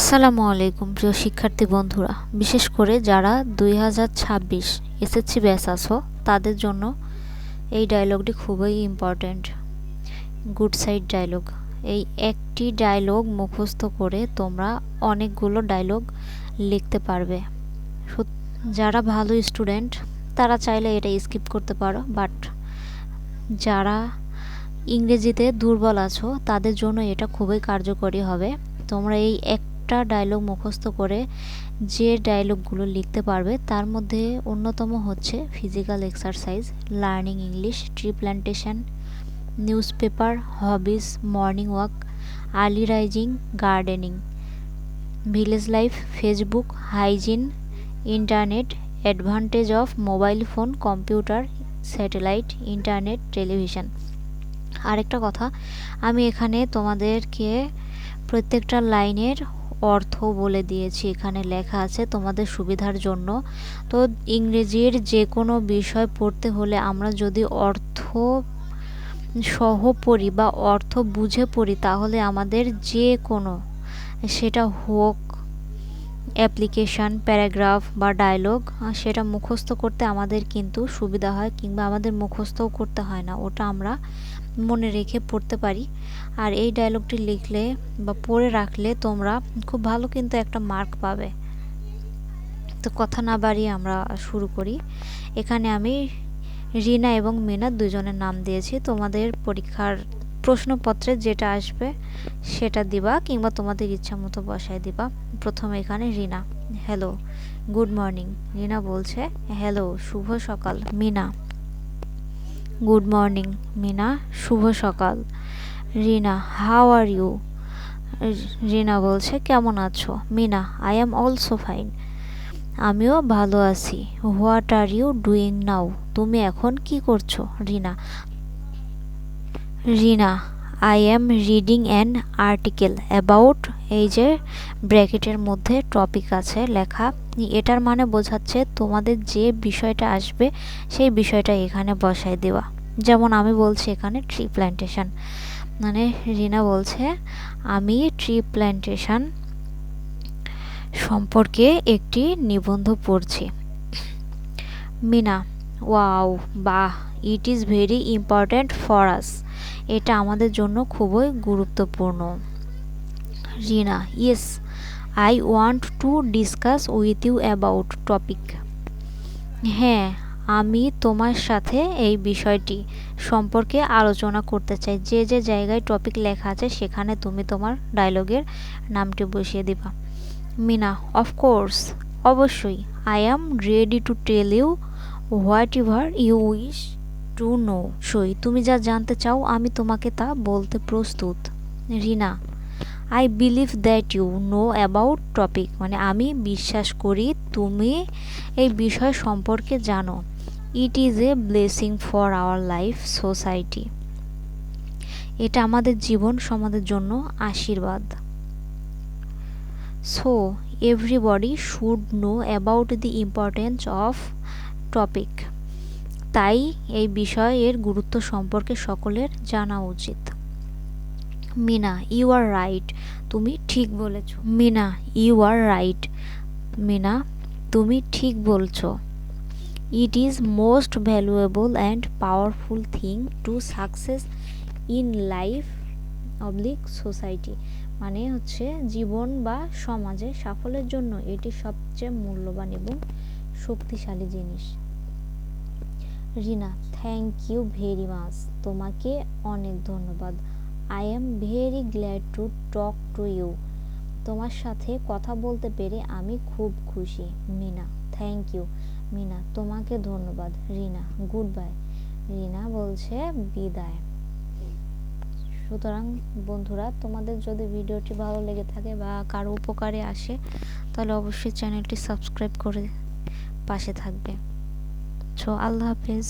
আসসালামু আলাইকুম প্রিয় শিক্ষার্থী বন্ধুরা, বিশেষ করে যারা 2026 এসএসসি ব্যাচ আছো তাদের জন্য এই ডায়লগটি খুবই ইম্পর্ট্যান্ট। Good side dialogue. এই একটি ডায়লগ মুখস্থ করে তোমরা অনেকগুলো ডায়লগ লিখতে পারবে। যারা ভালো স্টুডেন্ট তারা চাইলে এটা স্কিপ করতে পারো, বাট যারা ইংরেজিতে দুর্বল আছো তাদের জন্য এটা খুবই কার্যকরী হবে। তোমরা এই একটা ডায়লগ মুখস্থ করে যে ডায়লগগুলো লিখতে পারবে তার মধ্যে অন্যতম হচ্ছে physical exercise, learning English, tree plantation, newspaper, hobbies, morning walk, early rising, gardening, village life, Facebook, hygiene, internet, advantage of mobile phone, computer, satellite, internet, television. আরেকটা কথা, আমি এখানে তোমাদেরকে প্রত্যেকটা লাইনের অর্থ বলে দিয়েছি, এখানে লেখা আছে তোমাদের সুবিধার জন্য। তো ইংরেজির যে কোনো বিষয় পড়তে হলে আমরা যদি অর্থ সহ পড়ি বা অর্থ বুঝে পড়ি তাহলে আমাদের যে কোনো, সেটা হোক অ্যাপ্লিকেশান, প্যারাগ্রাফ বা ডায়লগ, সেটা মুখস্থ করতে আমাদের কিন্তু সুবিধা হয়, কিংবা আমাদের মুখস্থও করতে হয় না, ওটা আমরা মনে রেখে পড়তে পারি। আর এই ডায়লগটি লিখলে বা পড়ে রাখলে তোমরা খুব ভালো কিন্তু একটা মার্ক পাবে। তো কথা না বাড়িয়ে আমরা শুরু করি। এখানে আমি রিনা এবং মিনা দুজনের নাম দিয়েছি। তোমাদের পরীক্ষার প্রশ্নপত্রে যেটা আসবে সেটা দিবা, কিংবা তোমাদের ইচ্ছা মতো বসায় দিবা। প্রথমে এখানে Rina, hello, good morning. Rina বলছে হ্যালো, শুভ সকাল। Mina, good morning. মিনা, শুভ সকাল। Rina, how are you? Rina বলছে কেমন আছো? Mina, I am also fine. আমিও ভালো আছি। What are you doing now? তুমি এখন কি করছো? Rina, I am reading an article about, এই যে ব্র্যাকেটের মধ্যে টপিক আছে লেখা, এটার মানে বোঝাচ্ছে তোমাদের যে বিষয়টা আসবে সেই বিষয়টা এখানে বসায় দেওয়া। যেমন আমি বলছি এখানে ট্রি প্ল্যান্টেশন, মানে রিনা বলছে আমি ট্রি প্ল্যান্টেশন সম্পর্কে একটি নিবন্ধ পড়ছি। মিনা, ওয়াও, বাহ, it is very important for us, এটা আমাদের জন্য খুবই গুরুত্বপূর্ণ। Rina, yes, I want to discuss with you about topic. হ্যাঁ, আমি তোমার সাথে এই বিষয়টি সম্পর্কে আলোচনা করতে চাই। যে যে জায়গায় টপিক লেখা আছে সেখানে তুমি তোমার ডায়লগের নামটি বসিয়ে দিবা। মিনা, অফকোর্স, অবশ্যই, I am ready to tell you whatever you wish to know. সই, তুমি যা জানতে চাও আমি তোমাকে তা বলতে প্রস্তুত। Rina, I believe that you know about topic, মানে আমি বিশ্বাস করি তুমি এই বিষয় সম্পর্কে জানো। It is a blessing for our life society, এটা আমাদের জীবন সমাজের জন্য আশীর্বাদ। So everybody should know about the importance of topic, তাই এই বিষয়ের গুরুত্ব সম্পর্কে সকলের জানা উচিত। মিনা, ইউ আর রাইট, তুমি ঠিক বলেছ। Mina, you are right. Mina, তুমি ঠিক বলছো। It is most valuable and powerful thing to success in life oblique society, মানে হচ্ছে জীবন বা সমাজে সাফল্যের জন্য এটি সবচেয়ে মূল্যবান এবং শক্তিশালী জিনিস। Rina, thank you very much, তোমাকে অনেক ধন্যবাদ। I am very glad to talk to you, তোমার সাথে কথা বলতে পেরে আমি খুব খুশি। Mina, thank you. মিনা, তোমাকে ধন্যবাদ। রিনা, গুড বাই। রিনা বলছে বিদায়। সুতরাং বন্ধুরা, তোমাদের যদি ভিডিওটি ভালো লেগে থাকে বা কারো উপকারে আসে তাহলে অবশ্যই চ্যানেলটি সাবস্ক্রাইব করে পাশে থাকবে। সো আল্লাহ হাফেজ।